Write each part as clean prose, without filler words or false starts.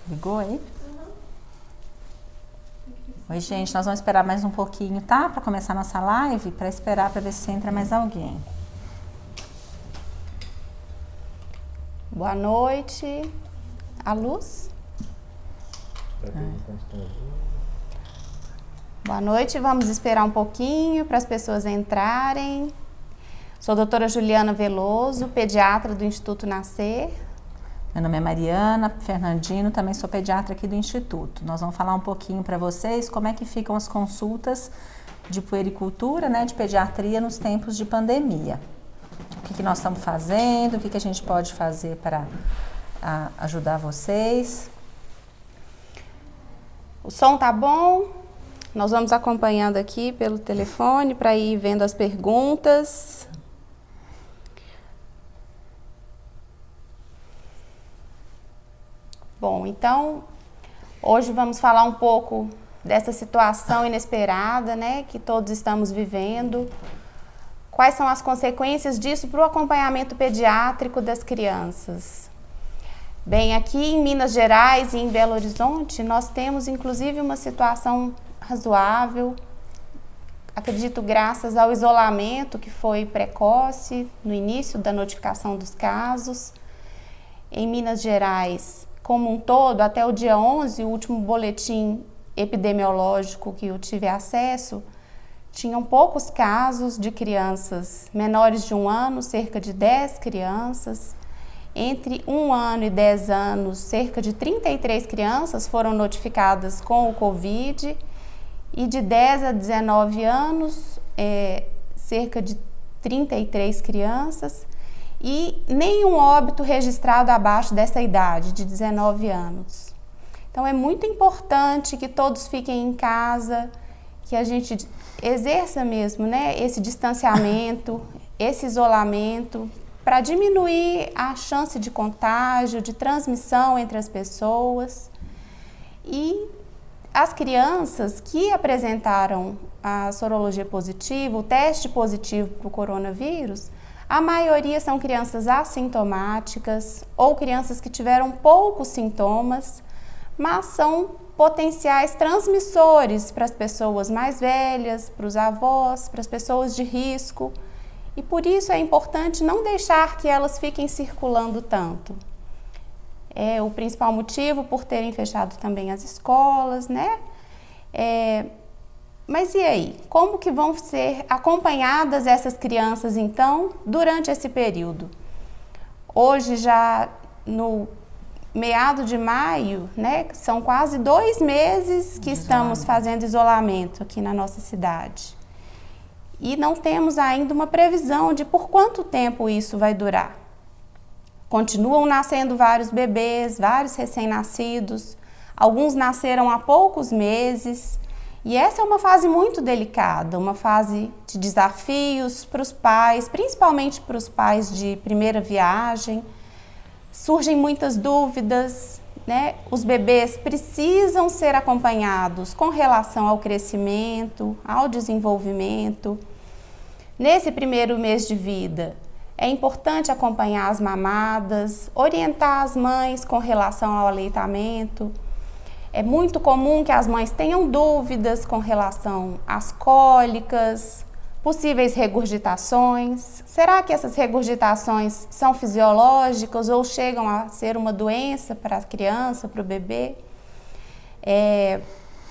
Ligou aí? Oi, gente, nós vamos esperar mais um pouquinho, tá? Para começar a nossa live, para esperar para ver se entra mais alguém. Boa noite. A luz? Boa noite, vamos esperar um pouquinho para as pessoas entrarem. Sou a doutora Juliana Veloso, pediatra do Instituto Nascer. Meu nome é Mariana Fernandino, também sou pediatra aqui do Instituto. Nós vamos falar um pouquinho para vocês como é que ficam as consultas de puericultura, né, de pediatria nos tempos de pandemia. O que nós estamos fazendo, o que a gente pode fazer para ajudar vocês. O som tá bom? Nós vamos acompanhando aqui pelo telefone para ir vendo as perguntas. Bom, então, hoje vamos falar um pouco dessa situação inesperada, né, que todos estamos vivendo. Quais são as consequências disso para o acompanhamento pediátrico das crianças? Bem, aqui em Minas Gerais e em Belo Horizonte, nós temos inclusive uma situação razoável, acredito graças ao isolamento que foi precoce no início da notificação dos casos. Em Minas Gerais, como um todo, até o dia 11, o último boletim epidemiológico que eu tive acesso, tinham poucos casos de crianças menores de 1 ano, cerca de 10 crianças. Entre 1 ano e 10 anos, cerca de 33 crianças foram notificadas com o Covid. E de 10 a 19 anos, cerca de 33 crianças. E nenhum óbito registrado abaixo dessa idade, de 19 anos. Então, é muito importante que todos fiquem em casa, que a gente exerça mesmo, né, esse distanciamento, esse isolamento, para diminuir a chance de contágio, de transmissão entre as pessoas. E as crianças que apresentaram a sorologia positiva, o teste positivo para o coronavírus, a maioria são crianças assintomáticas ou crianças que tiveram poucos sintomas, mas são potenciais transmissores para as pessoas mais velhas, para os avós, para as pessoas de risco. E por isso é importante não deixar que elas fiquem circulando tanto. É o principal motivo por terem fechado também as escolas, né? Mas e aí? Como que vão ser acompanhadas essas crianças, então, durante esse período? Hoje, já no meado de maio, né? São quase 2 meses que estamos fazendo isolamento aqui na nossa cidade. E não temos ainda uma previsão de por quanto tempo isso vai durar. Continuam nascendo vários bebês, vários recém-nascidos, alguns nasceram há poucos meses, e essa é uma fase muito delicada, uma fase de desafios para os pais, principalmente para os pais de primeira viagem. Surgem muitas dúvidas, né? Os bebês precisam ser acompanhados com relação ao crescimento, ao desenvolvimento. Nesse primeiro mês de vida, é importante acompanhar as mamadas, orientar as mães com relação ao aleitamento. É muito comum que as mães tenham dúvidas com relação às cólicas, possíveis regurgitações. Será que essas regurgitações são fisiológicas ou chegam a ser uma doença para a criança, para o bebê?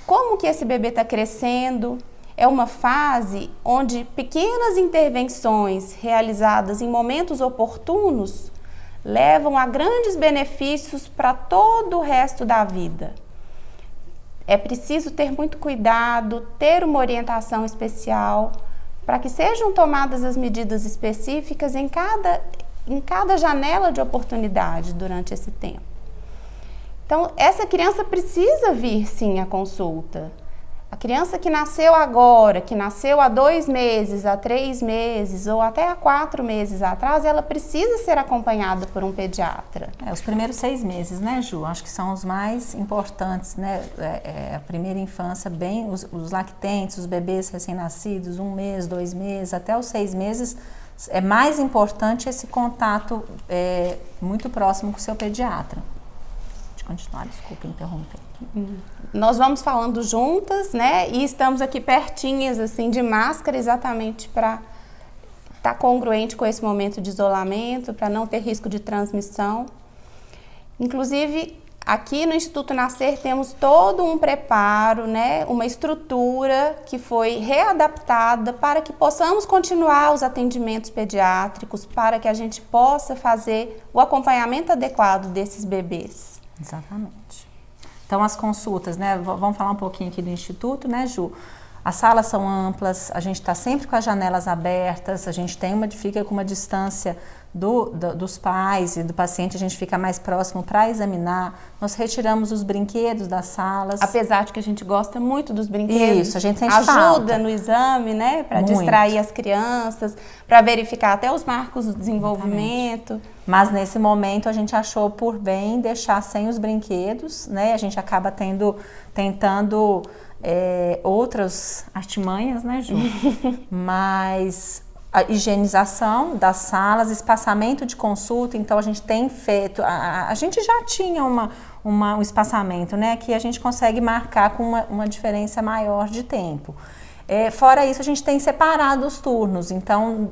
Como que esse bebê está crescendo? É uma fase onde pequenas intervenções realizadas em momentos oportunos levam a grandes benefícios para todo o resto da vida. É preciso ter muito cuidado, ter uma orientação especial para que sejam tomadas as medidas específicas em cada janela de oportunidade durante esse tempo. Então, essa criança precisa vir sim à consulta. A criança que nasceu agora, que nasceu há 2 meses, há 3 meses ou até há 4 meses atrás, ela precisa ser acompanhada por um pediatra. Os primeiros 6 meses, né, Ju? Acho que são os mais importantes, né? A primeira infância, bem, os lactentes, os bebês recém-nascidos, 1 mês, 2 meses, até os 6 meses, é mais importante esse contato muito próximo com o seu pediatra. continuar, desculpa interromper. Nós vamos falando juntas, né? E estamos aqui pertinhas, assim, de máscara, exatamente para estar congruente com esse momento de isolamento, para não ter risco de transmissão. Inclusive, aqui no Instituto Nascer temos todo um preparo, né? Uma estrutura que foi readaptada para que possamos continuar os atendimentos pediátricos, para que a gente possa fazer o acompanhamento adequado desses bebês. Exatamente. Então, as consultas, né? Vamos falar um pouquinho aqui do Instituto, né, Ju? As salas são amplas, a gente está sempre com as janelas abertas, a gente fica com uma distância dos pais e do paciente, a gente fica mais próximo para examinar. Nós retiramos os brinquedos das salas. Apesar de que a gente gosta muito dos brinquedos. Isso, a gente sente ajuda falta. No exame, né? Para distrair as crianças, para verificar até os marcos do desenvolvimento. Exatamente. Mas nesse momento a gente achou por bem deixar sem os brinquedos, né? A gente acaba tentando outras artimanhas, né, Ju? Mas a higienização das salas, espaçamento de consulta, então a gente tem feito, a gente já tinha um espaçamento, né, que a gente consegue marcar com uma diferença maior de tempo. Fora isso, a gente tem separado os turnos, então,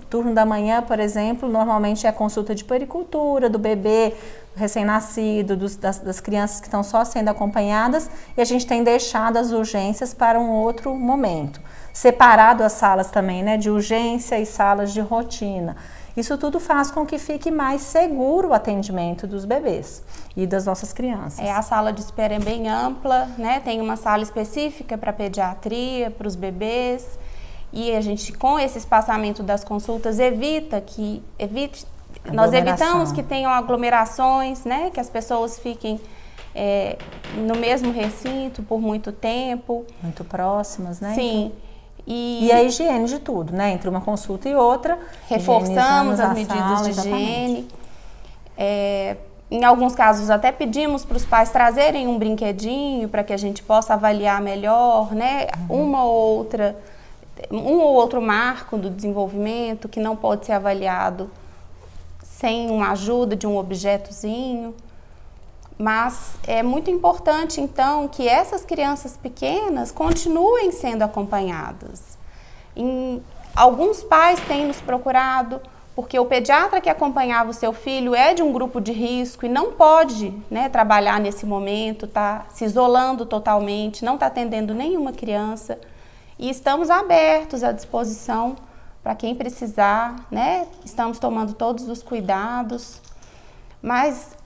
turno da manhã, por exemplo, normalmente é a consulta de puericultura, do bebê recém-nascido, das crianças que estão só sendo acompanhadas, e a gente tem deixado as urgências para um outro momento. Separado as salas também, né, de urgência e salas de rotina. Isso tudo faz com que fique mais seguro o atendimento dos bebês e das nossas crianças. A sala de espera é bem ampla, né? Tem uma sala específica para pediatria, para os bebês, e a gente, com esse espaçamento das consultas, nós evitamos que tenham aglomerações, né? Que as pessoas fiquem no mesmo recinto por muito tempo. Muito próximas, né? Sim. E a higiene de tudo, né? Entre uma consulta e outra. Reforçamos as medidas de higiene. Em alguns casos até pedimos para os pais trazerem um brinquedinho para que a gente possa avaliar melhor, né? Um ou outro marco do desenvolvimento que não pode ser avaliado sem uma ajuda de um objetozinho. Mas é muito importante, então, que essas crianças pequenas continuem sendo acompanhadas. Alguns pais têm nos procurado, porque o pediatra que acompanhava o seu filho é de um grupo de risco e não pode, né, trabalhar nesse momento, está se isolando totalmente, não está atendendo nenhuma criança. E estamos abertos à disposição para quem precisar, né? Estamos tomando todos os cuidados, mas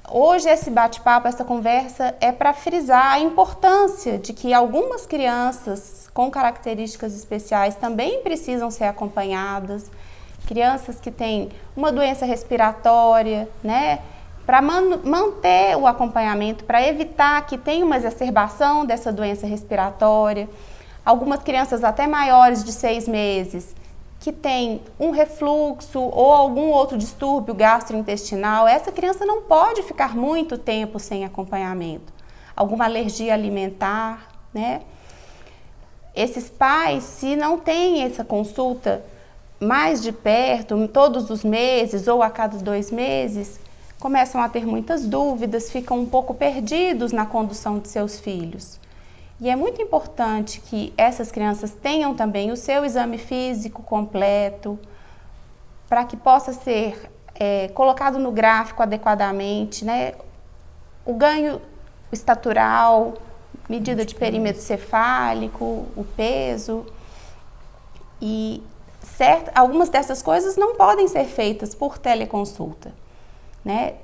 hoje esse bate-papo, essa conversa é para frisar a importância de que algumas crianças com características especiais também precisam ser acompanhadas, crianças que têm uma doença respiratória, né? Para manter o acompanhamento, para evitar que tenha uma exacerbação dessa doença respiratória. Algumas crianças até maiores de 6 meses que tem um refluxo ou algum outro distúrbio gastrointestinal, essa criança não pode ficar muito tempo sem acompanhamento. Alguma alergia alimentar, né? Esses pais, se não têm essa consulta mais de perto, todos os meses ou a cada 2 meses, começam a ter muitas dúvidas, ficam um pouco perdidos na condução de seus filhos. E é muito importante que essas crianças tenham também o seu exame físico completo, para que possa ser colocado no gráfico adequadamente, né? O ganho estatural, medida de perímetro cefálico, o peso. E algumas dessas coisas não podem ser feitas por teleconsulta, né?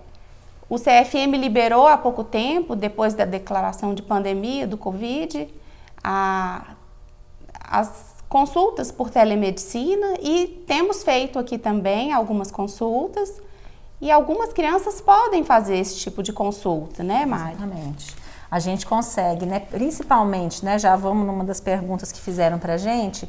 O CFM liberou há pouco tempo, depois da declaração de pandemia do Covid, as consultas por telemedicina, e temos feito aqui também algumas consultas, e algumas crianças podem fazer esse tipo de consulta, né, Mari? Exatamente. A gente consegue, né, principalmente, né, já vamos numa das perguntas que fizeram pra gente,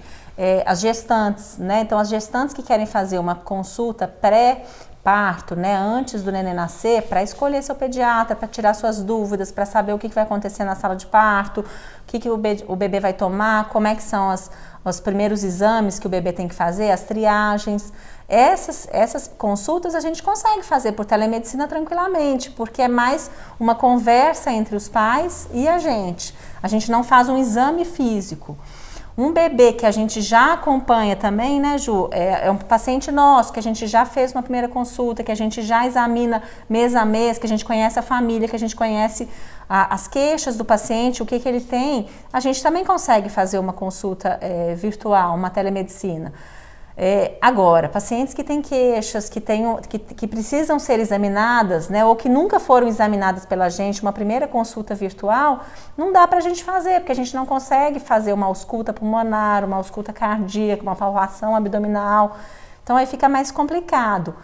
as gestantes, né, então as gestantes que querem fazer uma consulta pré-parto, né, antes do neném nascer, para escolher seu pediatra, para tirar suas dúvidas, para saber o que vai acontecer na sala de parto, o que o bebê vai tomar, como é que são os primeiros exames que o bebê tem que fazer, as triagens. essas consultas a gente consegue fazer por telemedicina tranquilamente, porque é mais uma conversa entre os pais e a gente. A gente não faz um exame físico. Um bebê que a gente já acompanha também, né, Ju? É um paciente nosso, que a gente já fez uma primeira consulta, que a gente já examina mês a mês, que a gente conhece a família, que a gente conhece as queixas do paciente, o que ele tem. A gente também consegue fazer uma consulta virtual, uma telemedicina. Agora, pacientes que têm queixas, que precisam ser examinadas, né, ou que nunca foram examinadas pela gente, uma primeira consulta virtual, não dá para a gente fazer, porque a gente não consegue fazer uma ausculta pulmonar, uma ausculta cardíaca, uma palpação abdominal, então aí fica mais complicado.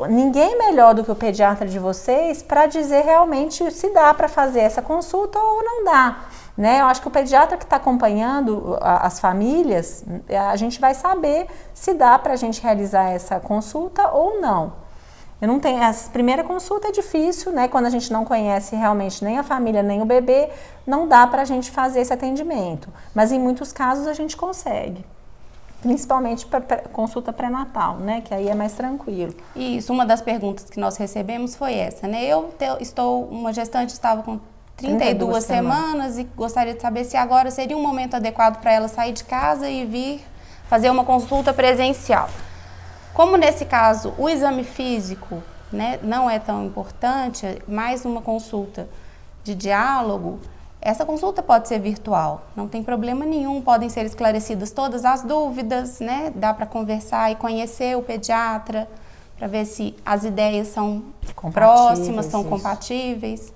Ninguém melhor do que o pediatra de vocês para dizer realmente se dá para fazer essa consulta ou não dá. Né? Eu acho que o pediatra que está acompanhando as famílias, a gente vai saber se dá para a gente realizar essa consulta ou não. Eu não tenho, essa primeira consulta é difícil, né? Quando a gente não conhece realmente nem a família nem o bebê, não dá para a gente fazer esse atendimento. Mas em muitos casos a gente consegue. Principalmente para consulta pré-natal, né? Que aí é mais tranquilo. Isso, uma das perguntas que nós recebemos foi essa, né? Uma gestante estava com 32 semanas e gostaria de saber se agora seria um momento adequado para ela sair de casa e vir fazer uma consulta presencial. Como nesse caso o exame físico, né, não é tão importante, mais uma consulta de diálogo, essa consulta pode ser virtual, não tem problema nenhum, podem ser esclarecidas todas as dúvidas, né, dá para conversar e conhecer o pediatra para ver se as ideias são próximas, são compatíveis.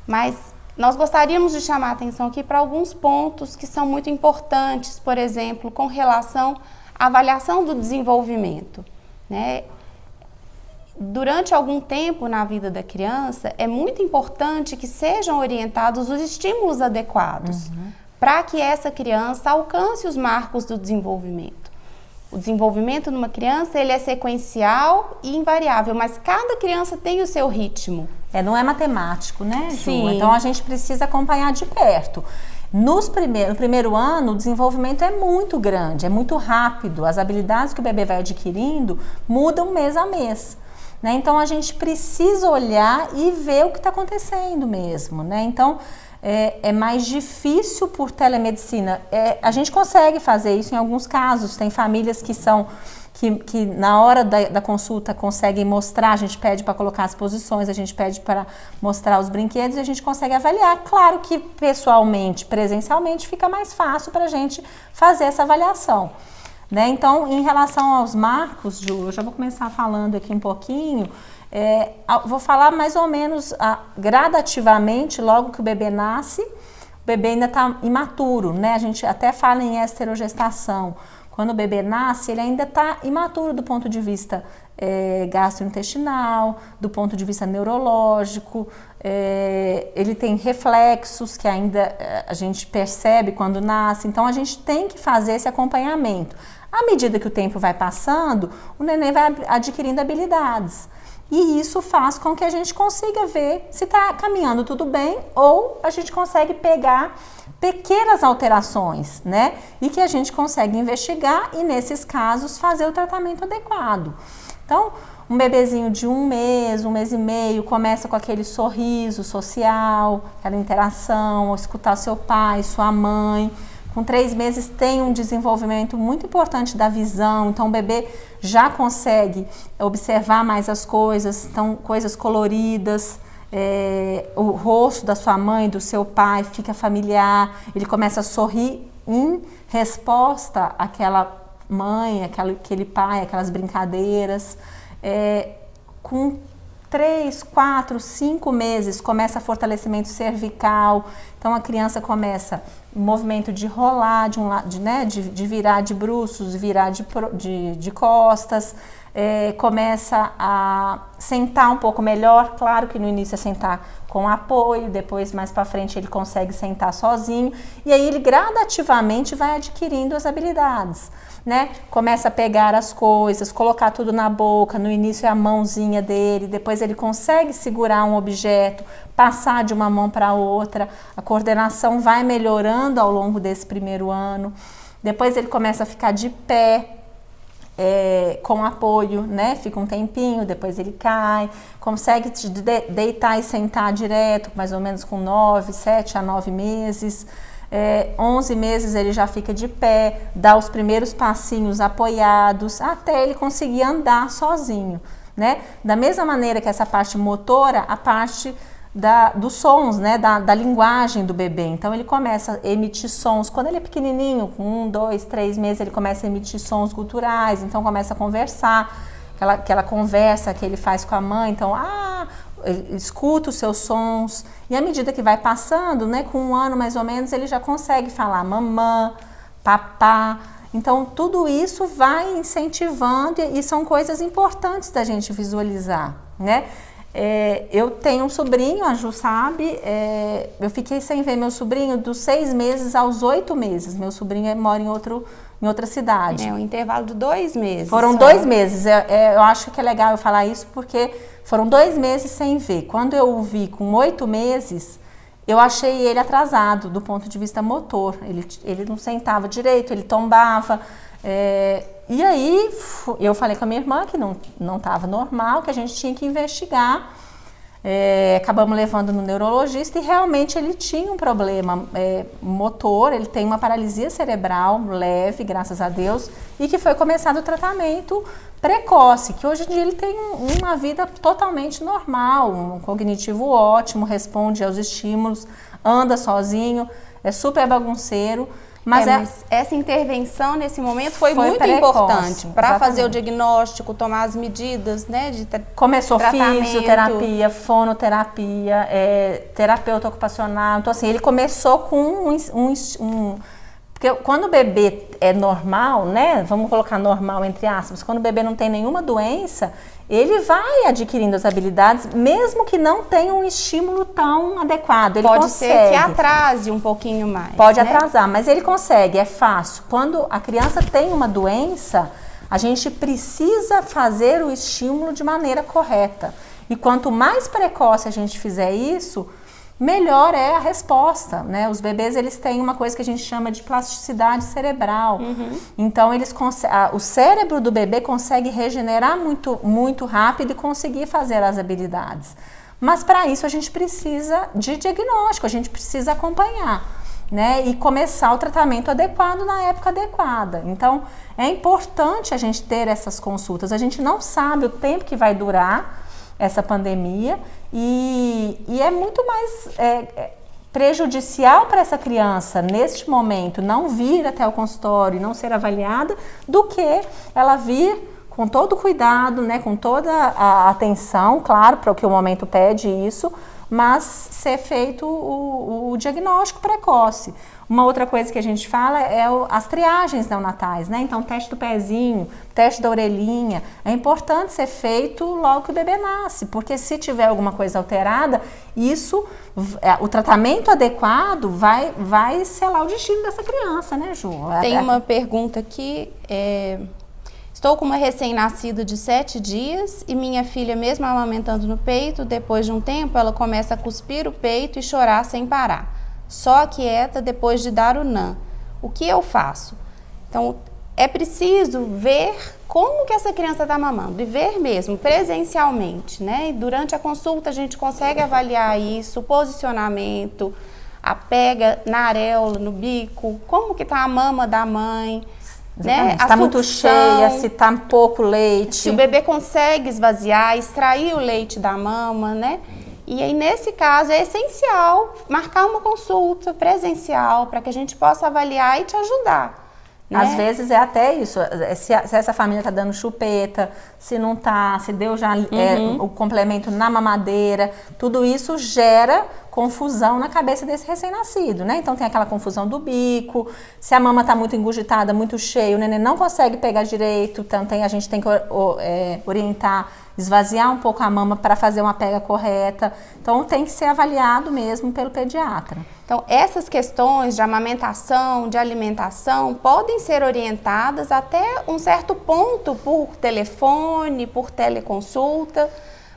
Mas nós gostaríamos de chamar a atenção aqui para alguns pontos que são muito importantes, por exemplo, com relação à avaliação do desenvolvimento, né? Durante algum tempo na vida da criança, é muito importante que sejam orientados os estímulos adequados para que essa criança alcance os marcos do desenvolvimento. O desenvolvimento numa criança, ele é sequencial e invariável, mas cada criança tem o seu ritmo. Não é matemático, né, Ju? Sim. Então a gente precisa acompanhar de perto. No primeiro ano, o desenvolvimento é muito grande, é muito rápido. As habilidades que o bebê vai adquirindo mudam mês a mês. Né? Então a gente precisa olhar e ver o que está acontecendo mesmo, né? Então é mais difícil por telemedicina. A gente consegue fazer isso em alguns casos. Tem famílias que na hora da consulta conseguem mostrar, a gente pede para colocar as posições, a gente pede para mostrar os brinquedos e a gente consegue avaliar. Claro que pessoalmente, presencialmente, fica mais fácil para a gente fazer essa avaliação. Né? Então, em relação aos marcos, Ju, eu já vou começar falando aqui um pouquinho. Vou falar mais ou menos gradativamente, logo que o bebê nasce, o bebê ainda está imaturo, né? A gente até fala em esterogestação. Quando o bebê nasce, ele ainda está imaturo do ponto de vista gastrointestinal, do ponto de vista neurológico, ele tem reflexos que ainda a gente percebe quando nasce, então a gente tem que fazer esse acompanhamento. À medida que o tempo vai passando, o neném vai adquirindo habilidades. E isso faz com que a gente consiga ver se está caminhando tudo bem ou a gente consegue pegar pequenas alterações, né? E que a gente consegue investigar e, nesses casos, fazer o tratamento adequado. Então, um bebezinho de um mês e meio, começa com aquele sorriso social, aquela interação, escutar seu pai, sua mãe. Com 3 meses tem um desenvolvimento muito importante da visão, então o bebê já consegue observar mais as coisas, então coisas coloridas, o rosto da sua mãe, do seu pai fica familiar, ele começa a sorrir em resposta àquela mãe, aquele pai, aquelas brincadeiras. Com 3, 4, 5 meses começa fortalecimento cervical, então a criança começa o movimento de rolar de um lado, de virar de bruços, virar de costas, começa a sentar um pouco melhor. Claro que no início é sentar com apoio, depois mais para frente ele consegue sentar sozinho e aí ele gradativamente vai adquirindo as habilidades, né? Começa a pegar as coisas, colocar tudo na boca, no início é a mãozinha dele, depois ele consegue segurar um objeto, passar de uma mão para outra, a coordenação vai melhorando ao longo desse primeiro ano, depois ele começa a ficar de pé, com apoio, né? Fica um tempinho, depois ele cai, consegue deitar e sentar direto, mais ou menos com 7 a 9 meses. 11 meses ele já fica de pé, dá os primeiros passinhos apoiados, até ele conseguir andar sozinho, né? Da mesma maneira que essa parte motora, a parte dos sons, né? Da linguagem do bebê. Então ele começa a emitir sons. Quando ele é pequenininho, com 1, 2, 3 meses, ele começa a emitir sons guturais, então começa a conversar, aquela conversa que ele faz com a mãe. Então, ele escuta os seus sons, e à medida que vai passando, né, com 1 ano mais ou menos, ele já consegue falar mamã, papá. Então, tudo isso vai incentivando, e são coisas importantes da gente visualizar, né? Eu tenho um sobrinho, a Ju sabe, eu fiquei sem ver meu sobrinho dos 6 meses aos 8 meses. Meu sobrinho mora em outra cidade. Um intervalo de 2 meses. Foram 2 meses. Eu acho que é legal eu falar isso porque foram 2 meses sem ver. Quando eu o vi com 8 meses, eu achei ele atrasado do ponto de vista motor. Ele não sentava direito, ele tombava. E aí eu falei com a minha irmã que não estava normal, que a gente tinha que investigar. Acabamos levando no neurologista e realmente ele tinha um problema motor, ele tem uma paralisia cerebral leve, graças a Deus, e que foi começado o tratamento precoce, que hoje em dia ele tem uma vida totalmente normal, um cognitivo ótimo, responde aos estímulos, anda sozinho, é super bagunceiro. Mas essa intervenção nesse momento foi muito precoce, importante para fazer o diagnóstico, tomar as medidas, né, de começou tratamento. Fisioterapia, fonoterapia, terapeuta ocupacional. Então, assim, ele começou com porque quando o bebê é normal, né, vamos colocar normal entre aspas, quando o bebê não tem nenhuma doença, ele vai adquirindo as habilidades, mesmo que não tenha um estímulo tão adequado. Ele pode ser que atrase um pouquinho mais. Pode atrasar, mas ele consegue, é fácil. Quando a criança tem uma doença, a gente precisa fazer o estímulo de maneira correta. E quanto mais precoce a gente fizer isso, melhor é a resposta, né? Os bebês, eles têm uma coisa que a gente chama de plasticidade cerebral. Então, o cérebro do bebê consegue regenerar muito, muito rápido e conseguir fazer as habilidades. Mas, para isso, a gente precisa de diagnóstico, a gente precisa acompanhar, né? E começar o tratamento adequado na época adequada. Então, é importante a gente ter essas consultas. A gente não sabe o tempo que vai durar essa pandemia e é muito mais prejudicial para essa criança neste momento não vir até o consultório e não ser avaliada do que ela vir com todo o cuidado, né, com toda a atenção, claro, para o que o momento pede isso, mas ser feito o diagnóstico precoce. Uma outra coisa que a gente fala é as triagens neonatais, né? Então, teste do pezinho, teste da orelhinha. É importante ser feito logo que o bebê nasce, porque se tiver alguma coisa alterada, o tratamento adequado vai selar o destino dessa criança, né, Ju? Tem uma pergunta aqui, estou com uma recém-nascida de 7 dias e minha filha, mesmo amamentando no peito, depois de um tempo, ela começa a cuspir o peito e chorar sem parar. Só quieta depois de dar o NAN. O que eu faço? Então, é preciso ver como que essa criança está mamando, e ver mesmo, presencialmente, né? E durante a consulta a gente consegue avaliar isso, o posicionamento, a pega na areola, no bico, como que está a mama da mãe, né? Se está muito cheia, se está pouco leite. Se o bebê consegue esvaziar, extrair o leite da mama, né? E aí, nesse caso, é essencial marcar uma consulta presencial para que a gente possa avaliar e te ajudar. Né? Às vezes é até isso, se essa família está dando chupeta, se não está, se deu já o complemento na mamadeira, tudo isso gera confusão na cabeça desse recém-nascido, né? Então tem aquela confusão do bico, se a mama está muito engurgitada, muito cheia, o neném não consegue pegar direito, então a gente tem que orientar, esvaziar um pouco a mama para fazer uma pega correta. Então tem que ser avaliado mesmo pelo pediatra. Então essas questões de amamentação, de alimentação, podem ser orientadas até um certo ponto por telefone, por teleconsulta,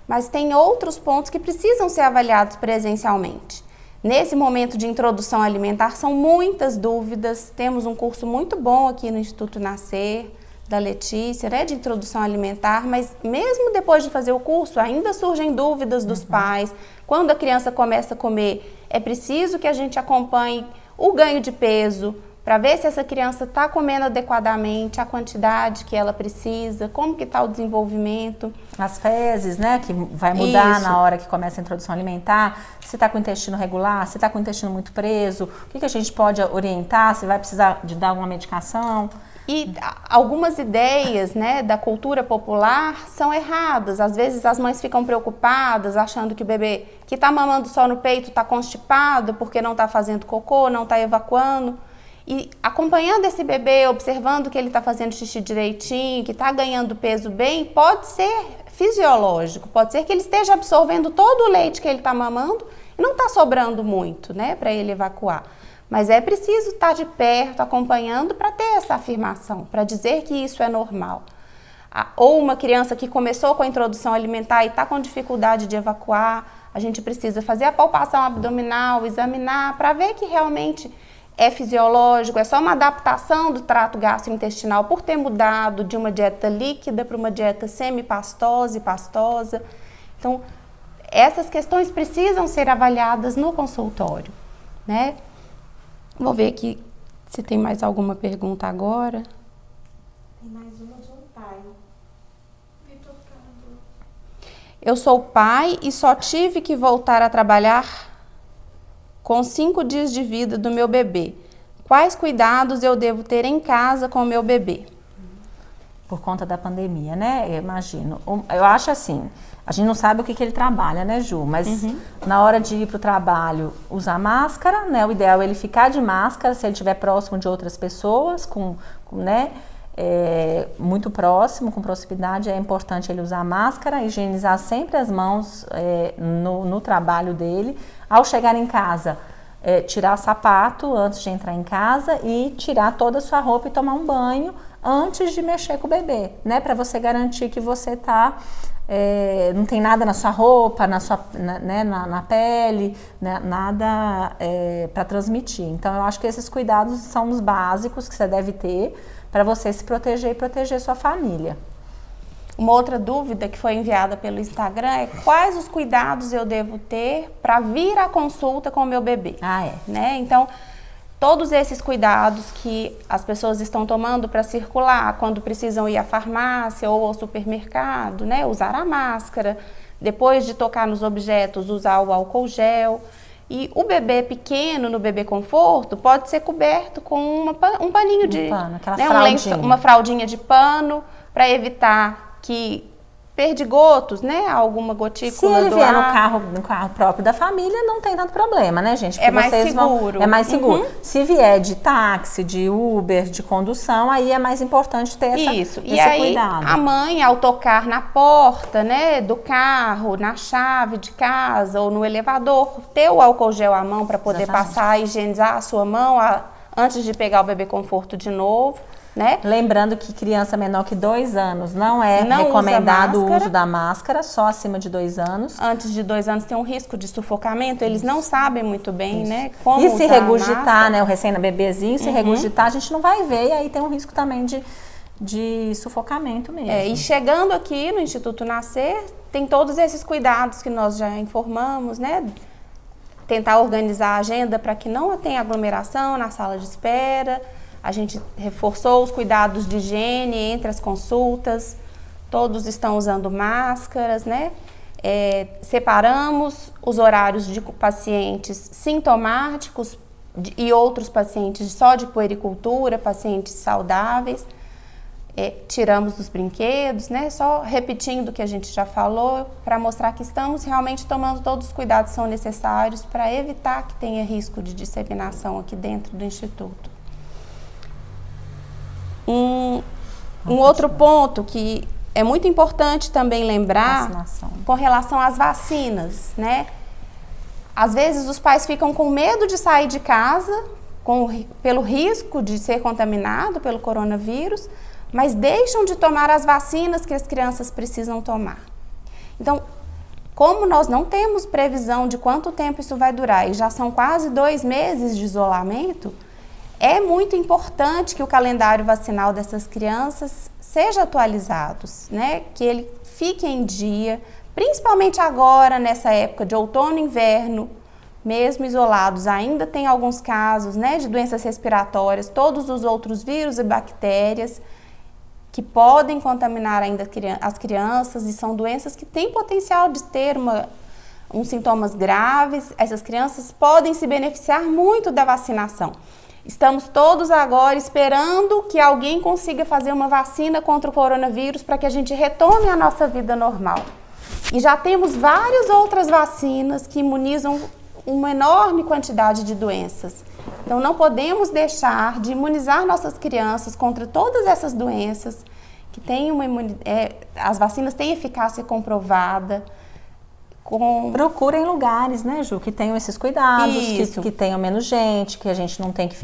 mas tem outros pontos que precisam ser avaliados presencialmente. Nesse momento de introdução alimentar são muitas dúvidas, temos um curso muito bom aqui no Instituto Nascer, da Letícia, né, de introdução alimentar, mas mesmo depois de fazer o curso, ainda surgem dúvidas dos pais. Quando a criança começa a comer, é preciso que a gente acompanhe o ganho de peso, para ver se essa criança está comendo adequadamente, a quantidade que ela precisa, como que está o desenvolvimento. As fezes, né, que vai mudar na hora que começa a introdução alimentar, se está com o intestino regular, se está com o intestino muito preso, o que a gente pode orientar, se vai precisar de dar alguma medicação. E algumas ideias, né, da cultura popular são erradas. Às vezes as mães ficam preocupadas, achando que o bebê que está mamando só no peito está constipado porque não está fazendo cocô, não está evacuando. E acompanhando esse bebê, observando que ele está fazendo xixi direitinho, que está ganhando peso bem, pode ser fisiológico, pode ser que ele esteja absorvendo todo o leite que ele está mamando e não está sobrando muito, né, para ele evacuar. Mas é preciso estar de perto, acompanhando, para ter essa afirmação, para dizer que isso é normal. Ou uma criança que começou com a introdução alimentar e está com dificuldade de evacuar, a gente precisa fazer a palpação abdominal, examinar, para ver que realmente é fisiológico, é só uma adaptação do trato gastrointestinal por ter mudado de uma dieta líquida para uma dieta semi-pastosa e pastosa. Então, essas questões precisam ser avaliadas no consultório, né? Vou ver aqui se tem mais alguma pergunta agora. Tem mais uma de um pai. Eu sou pai e só tive que voltar a trabalhar com 5 dias de vida do meu bebê. Quais cuidados eu devo ter em casa com o meu bebê? Por conta da pandemia, né? Eu imagino. Eu acho assim, a gente não sabe o que ele trabalha, né, Ju? Mas na hora de ir para o trabalho, usar máscara, né? O ideal é ele ficar de máscara se ele estiver próximo de outras pessoas, né? Muito próximo, com proximidade, é importante ele usar máscara, higienizar sempre as mãos no trabalho dele. Ao chegar em casa, tirar sapato antes de entrar em casa e tirar toda a sua roupa e tomar um banho antes de mexer com o bebê, né? Para você garantir que você não tem nada na sua roupa, na pele, né? Nada para transmitir. Então, eu acho que esses cuidados são os básicos que você deve ter para você se proteger e proteger sua família. Uma outra dúvida que foi enviada pelo Instagram é quais os cuidados eu devo ter para vir à consulta com o meu bebê. Né? Então, todos esses cuidados que as pessoas estão tomando para circular, quando precisam ir à farmácia ou ao supermercado, né? Usar a máscara, depois de tocar nos objetos, usar o álcool gel. E o bebê pequeno, no bebê conforto, pode ser coberto com um paninho de... aquela fraldinha. Uma fraldinha de pano para evitar que perdigotos, né? Alguma gotícula Se ele do vier ar. no carro próprio da família, não tem tanto problema, né, gente? É mais seguro. É mais seguro. Se vier de táxi, de Uber, de condução, aí é mais importante ter esse cuidado. A mãe, ao tocar na porta, né, do carro, na chave de casa ou no elevador, ter o álcool gel à mão para poder passar e higienizar a sua mão antes de pegar o bebê conforto de novo. Né? Lembrando que criança menor que 2 anos não recomendado o uso da máscara, só acima de 2 anos. Antes de 2 anos tem um risco de sufocamento, eles não sabem muito bem, né, como e se usar regurgitar, né, o recém-bebezinho, se regurgitar, a gente não vai ver, e aí tem um risco também de sufocamento mesmo. E chegando aqui no Instituto Nascer, tem todos esses cuidados que nós já informamos, né? Tentar organizar a agenda para que não tenha aglomeração na sala de espera. A gente reforçou os cuidados de higiene entre as consultas, todos estão usando máscaras, né? Separamos os horários de pacientes sintomáticos e outros pacientes só de puericultura, pacientes saudáveis. Tiramos os brinquedos, né? Só repetindo o que a gente já falou, para mostrar que estamos realmente tomando todos os cuidados que são necessários para evitar que tenha risco de disseminação aqui dentro do Instituto. Um outro ponto que é muito importante também lembrar com relação às vacinas, né? Às vezes os pais ficam com medo de sair de casa pelo risco de ser contaminado pelo coronavírus, mas deixam de tomar as vacinas que as crianças precisam tomar. Então, como nós não temos previsão de quanto tempo isso vai durar e já são quase 2 meses de isolamento, É muito importante que o calendário vacinal dessas crianças seja atualizado, né? Que ele fique em dia, principalmente agora, nessa época de outono e inverno, mesmo isolados, ainda tem alguns casos, né, de doenças respiratórias, todos os outros vírus e bactérias que podem contaminar ainda as crianças, e são doenças que têm potencial de ter uns sintomas graves. Essas crianças podem se beneficiar muito da vacinação. Estamos todos agora esperando que alguém consiga fazer uma vacina contra o coronavírus para que a gente retome a nossa vida normal. E já temos várias outras vacinas que imunizam uma enorme quantidade de doenças. Então não podemos deixar de imunizar nossas crianças contra todas essas doenças que têm as vacinas têm eficácia comprovada. Procurem lugares, né, Ju, que tenham esses cuidados, que tenham menos gente, que a gente não tem que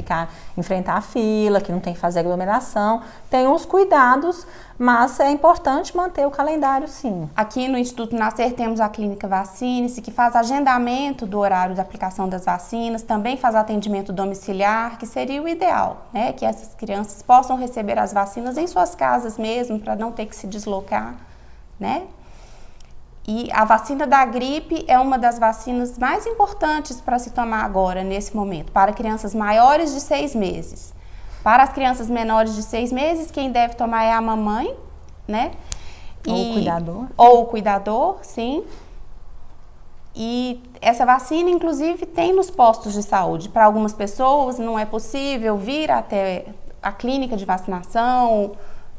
enfrentar a fila, que não tem que fazer aglomeração. Tenham os cuidados, mas é importante manter o calendário, sim. Aqui no Instituto Nascer temos a Clínica Vacine-se, que faz agendamento do horário de aplicação das vacinas, também faz atendimento domiciliar, que seria o ideal, né, que essas crianças possam receber as vacinas em suas casas mesmo, para não ter que se deslocar, né? E a vacina da gripe é uma das vacinas mais importantes para se tomar agora, nesse momento, para crianças maiores de 6 meses. Para as crianças menores de 6 meses, quem deve tomar é a mamãe, né? Ou o cuidador. Ou o cuidador, sim. E essa vacina, inclusive, tem nos postos de saúde. Para algumas pessoas não é possível vir até a clínica de vacinação,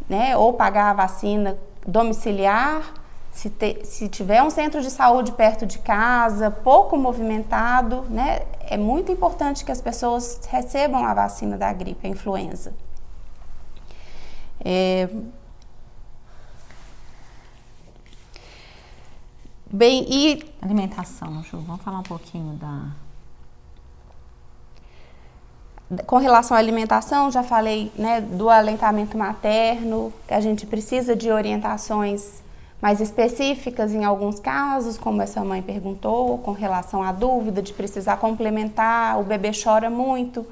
né? Ou pagar a vacina domiciliar. Se tiver um centro de saúde perto de casa, pouco movimentado, né, é muito importante que as pessoas recebam a vacina da gripe, a influenza. Bem, e... Alimentação, Ju, vamos falar um pouquinho Com relação à alimentação, já falei, né, do aleitamento materno, que a gente precisa de orientações mais específicas em alguns casos, como essa mãe perguntou, com relação à dúvida de precisar complementar, o bebê chora muito.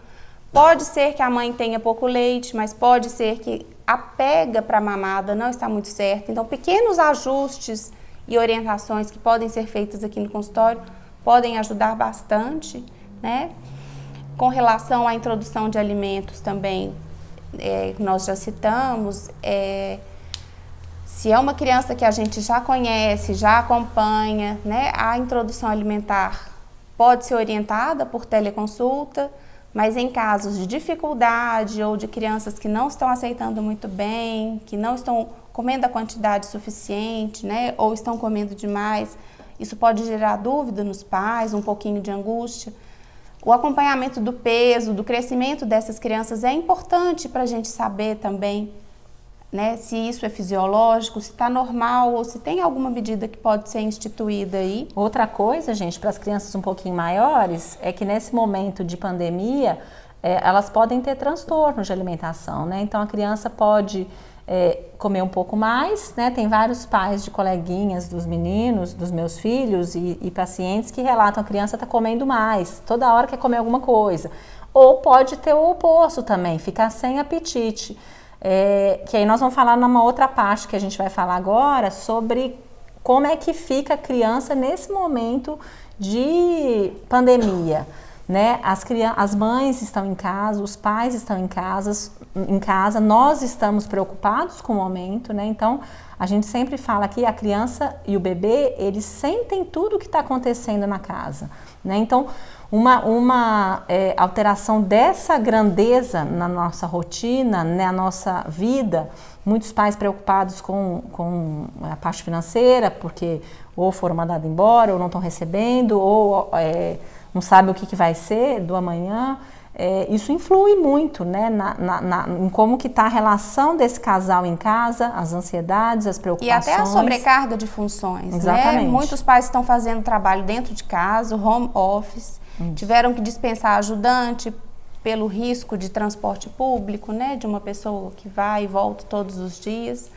Pode ser que a mãe tenha pouco leite, mas pode ser que a pega para a mamada não está muito certa. Então, pequenos ajustes e orientações que podem ser feitas aqui no consultório podem ajudar bastante, né? Com relação à introdução de alimentos também, nós já citamos, se é uma criança que a gente já conhece, já acompanha, né, a introdução alimentar pode ser orientada por teleconsulta, mas em casos de dificuldade ou de crianças que não estão aceitando muito bem, que não estão comendo a quantidade suficiente, né, ou estão comendo demais, isso pode gerar dúvida nos pais, um pouquinho de angústia. O acompanhamento do peso, do crescimento dessas crianças é importante para a gente saber também, né, se isso é fisiológico, se está normal ou se tem alguma medida que pode ser instituída aí. Outra coisa, gente, para as crianças um pouquinho maiores, é que nesse momento de pandemia, elas podem ter transtornos de alimentação, né? Então a criança pode comer um pouco mais, né? Tem vários pais de coleguinhas dos meninos, dos meus filhos e pacientes que relatam a criança está comendo mais, toda hora quer comer alguma coisa. Ou pode ter o oposto também, ficar sem apetite. Que aí nós vamos falar numa outra parte que a gente vai falar agora sobre como é que fica a criança nesse momento de pandemia, né? As mães estão em casa, os pais estão em casa, nós estamos preocupados com o momento, né? Então a gente sempre fala que a criança e o bebê, eles sentem tudo o que está acontecendo na casa, né? Então uma alteração dessa grandeza na nossa rotina, na nossa vida, muitos pais preocupados com a parte financeira, porque ou foram mandados embora, ou não estão recebendo, ou não sabem o que vai ser do amanhã. Isso influi muito, né, em como que está a relação desse casal em casa, as ansiedades, as preocupações. E até a sobrecarga de funções. Exatamente. Né? Muitos pais estão fazendo trabalho dentro de casa, home office, tiveram que dispensar ajudante pelo risco de transporte público, né, de uma pessoa que vai e volta todos os dias.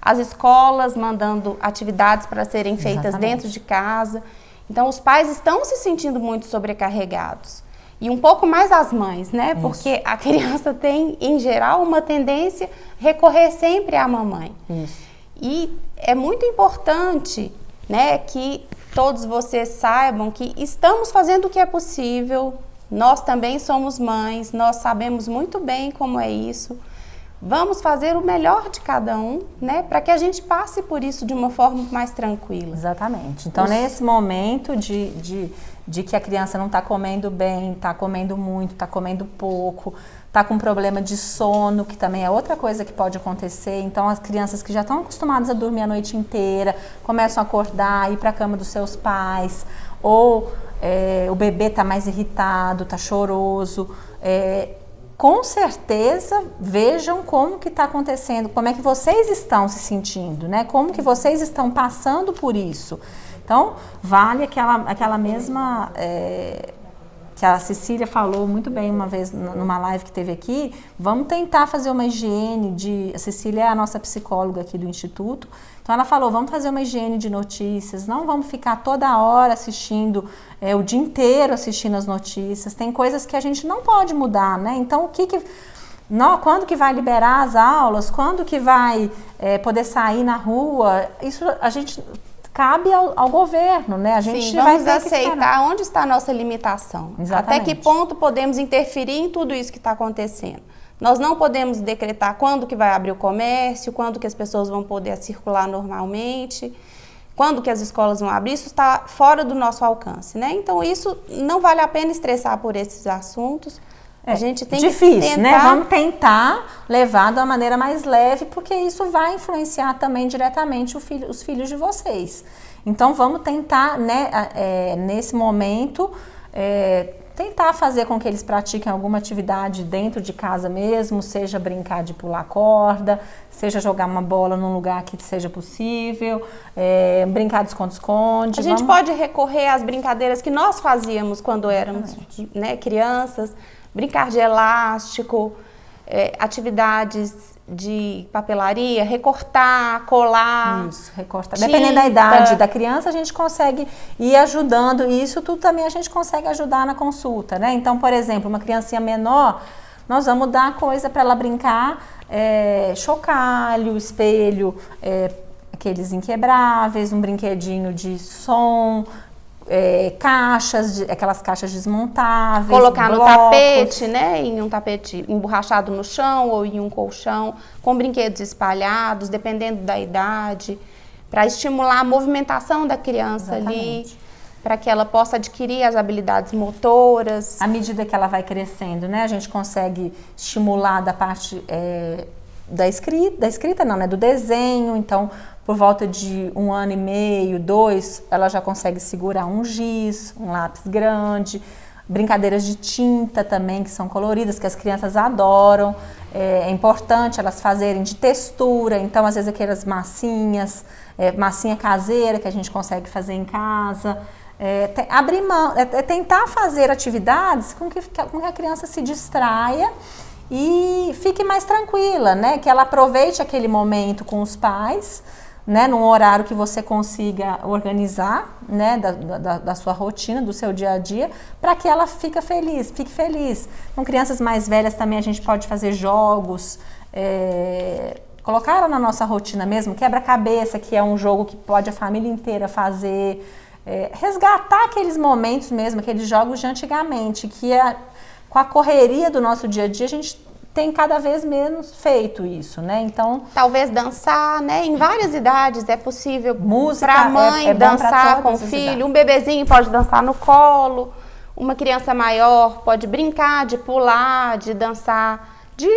As escolas mandando atividades para serem feitas dentro de casa. Então, os pais estão se sentindo muito sobrecarregados. E um pouco mais as mães, né? Isso. Porque a criança tem, em geral, uma tendência a recorrer sempre à mamãe. Isso. E é muito importante, né, que todos vocês saibam que estamos fazendo o que é possível. Nós também somos mães, nós sabemos muito bem como é isso. Vamos fazer o melhor de cada um, né, para que a gente passe por isso de uma forma mais tranquila. Exatamente. Então, nesse momento de que a criança não está comendo bem, está comendo muito, está comendo pouco, está com problema de sono, que também é outra coisa que pode acontecer. Então, as crianças que já estão acostumadas a dormir a noite inteira, começam a acordar, ir para a cama dos seus pais, ou o bebê está mais irritado, está choroso, com certeza vejam como que está acontecendo, como é que vocês estão se sentindo, né? Como que vocês estão passando por isso. Então, vale aquela mesma que a Cecília falou muito bem uma vez numa live que teve aqui. Vamos tentar fazer uma higiene a Cecília é a nossa psicóloga aqui do Instituto. Então ela falou, vamos fazer uma higiene de notícias, não vamos ficar toda hora assistindo, o dia inteiro assistindo as notícias. Tem coisas que a gente não pode mudar, né? Então quando que vai liberar as aulas, quando que vai poder sair na rua, isso a gente cabe ao governo, né? A gente Sim, vai vamos ter que aceitar onde está a nossa limitação. Exatamente. Até que ponto podemos interferir em tudo isso que está acontecendo. Nós não podemos decretar quando que vai abrir o comércio, quando que as pessoas vão poder circular normalmente, quando que as escolas vão abrir. Isso está fora do nosso alcance, né? Então, isso não vale a pena estressar por esses assuntos. A gente tem difícil, que tentar... né? Vamos tentar levar de uma maneira mais leve, porque isso vai influenciar também diretamente os filhos de vocês. Então, vamos tentar, né, nesse momento, tentar fazer com que eles pratiquem alguma atividade dentro de casa mesmo, seja brincar de pular corda, seja jogar uma bola num lugar que seja possível, brincar de esconde-esconde. A gente pode recorrer às brincadeiras que nós fazíamos quando éramos, né, crianças, brincar de elástico, atividades de papelaria, recortar, colar. Isso, recortar. Tinta. Dependendo da idade da criança, a gente consegue ir ajudando. E isso tudo também a gente consegue ajudar na consulta, né? Então, por exemplo, uma criancinha menor, nós vamos dar coisa para ela brincar, chocalho, espelho, aqueles inquebráveis, um brinquedinho de som, aquelas caixas desmontáveis, colocar blocos. no tapete, né, em um tapete emborrachado no chão ou em um colchão, com brinquedos espalhados, dependendo da idade, para estimular a movimentação da criança. Exatamente. Ali, para que ela possa adquirir as habilidades motoras. À medida que ela vai crescendo, né, a gente consegue estimular da parte da escrita não, né, do desenho. Então, por volta de 1 ano e meio, 2, ela já consegue segurar um giz, um lápis grande, brincadeiras de tinta também, que são coloridas, que as crianças adoram. É importante elas fazerem de textura, então às vezes aquelas massinhas, massinha caseira que a gente consegue fazer em casa. Abrir mão, tentar fazer atividades com que a criança se distraia e fique mais tranquila, né? Que ela aproveite aquele momento com os pais, né, num horário que você consiga organizar, né, da sua rotina, do seu dia a dia, para que ela fique feliz. Com crianças mais velhas também a gente pode fazer jogos, colocar ela na nossa rotina mesmo, quebra-cabeça, que é um jogo que pode a família inteira fazer, resgatar aqueles momentos mesmo, aqueles jogos de antigamente, que com a correria do nosso dia a dia a gente tem cada vez menos feito isso, né? Então, talvez dançar, né? Em várias idades é possível. Música para a mãe dançar com o filho, um bebezinho pode dançar no colo, uma criança maior pode brincar de pular, de dançar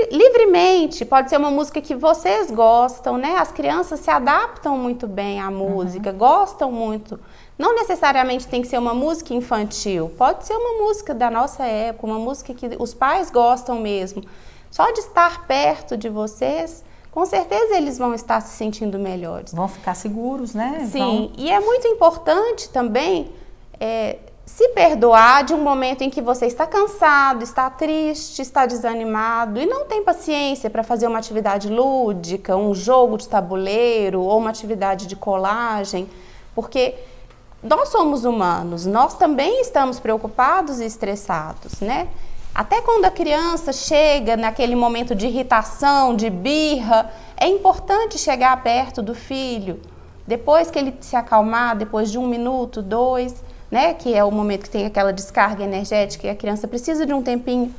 livremente. Pode ser uma música que vocês gostam, né? As crianças se adaptam muito bem à música, gostam muito. Não necessariamente tem que ser uma música infantil, pode ser uma música da nossa época, uma música que os pais gostam mesmo. Só de estar perto de vocês, com certeza eles vão estar se sentindo melhores. Vão ficar seguros, né? Sim, e é muito importante também se perdoar de um momento em que você está cansado, está triste, está desanimado e não tem paciência para fazer uma atividade lúdica, um jogo de tabuleiro ou uma atividade de colagem, porque nós somos humanos, nós também estamos preocupados e estressados, né? Até quando a criança chega naquele momento de irritação, de birra, é importante chegar perto do filho, depois que ele se acalmar, depois de 1 minuto, 2, né? Que é o momento que tem aquela descarga energética e a criança precisa de um tempinho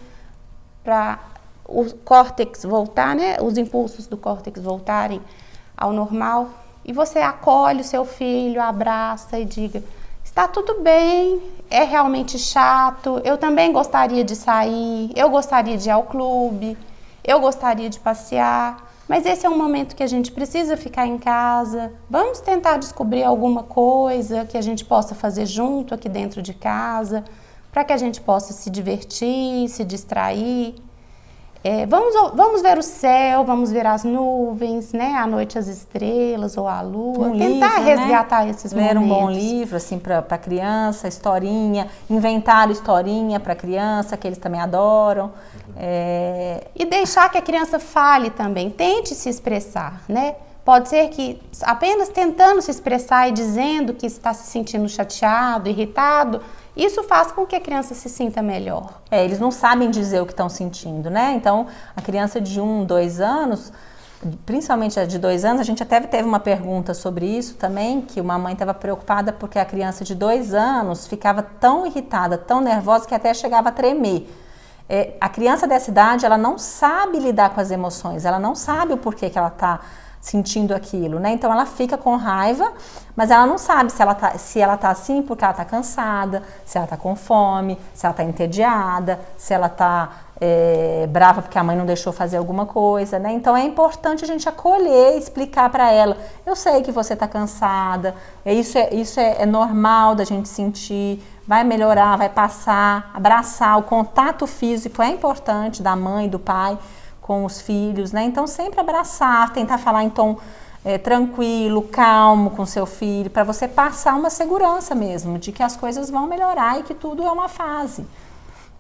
para o córtex voltar, né? Os impulsos do córtex voltarem ao normal. E você acolhe o seu filho, abraça e diga: está tudo bem, é realmente chato, eu também gostaria de sair, eu gostaria de ir ao clube, eu gostaria de passear, mas esse é um momento que a gente precisa ficar em casa. Vamos tentar descobrir alguma coisa que a gente possa fazer junto aqui dentro de casa, para que a gente possa se divertir, se distrair. Vamos ver o céu, vamos ver as nuvens, né? À noite as estrelas ou a lua. Tentar resgatar esses momentos. Ler um bom livro, assim, para criança, historinha, inventar historinha para criança, que eles também adoram. E deixar que a criança fale também, tente se expressar, né? Pode ser que apenas tentando se expressar e dizendo que está se sentindo chateado, irritado, isso faz com que a criança se sinta melhor. Eles não sabem dizer o que estão sentindo, né? Então, a criança de 1, 2 anos, principalmente a de 2 anos, a gente até teve uma pergunta sobre isso também, que uma mãe estava preocupada porque a criança de 2 anos ficava tão irritada, tão nervosa, que até chegava a tremer. A criança dessa idade, ela não sabe lidar com as emoções, ela não sabe o porquê que ela está sentindo aquilo, né? Então ela fica com raiva, mas ela não sabe se ela tá assim porque ela tá cansada, se ela tá com fome, se ela tá entediada, se ela tá brava porque a mãe não deixou fazer alguma coisa, né? Então é importante a gente acolher, explicar para ela: eu sei que você tá cansada, isso é normal da gente sentir, vai melhorar, vai passar. Abraçar, o contato físico é importante da mãe, do pai com os filhos, né? Então sempre abraçar, tentar falar em tom tranquilo, calmo com seu filho, para você passar uma segurança mesmo de que as coisas vão melhorar e que tudo é uma fase.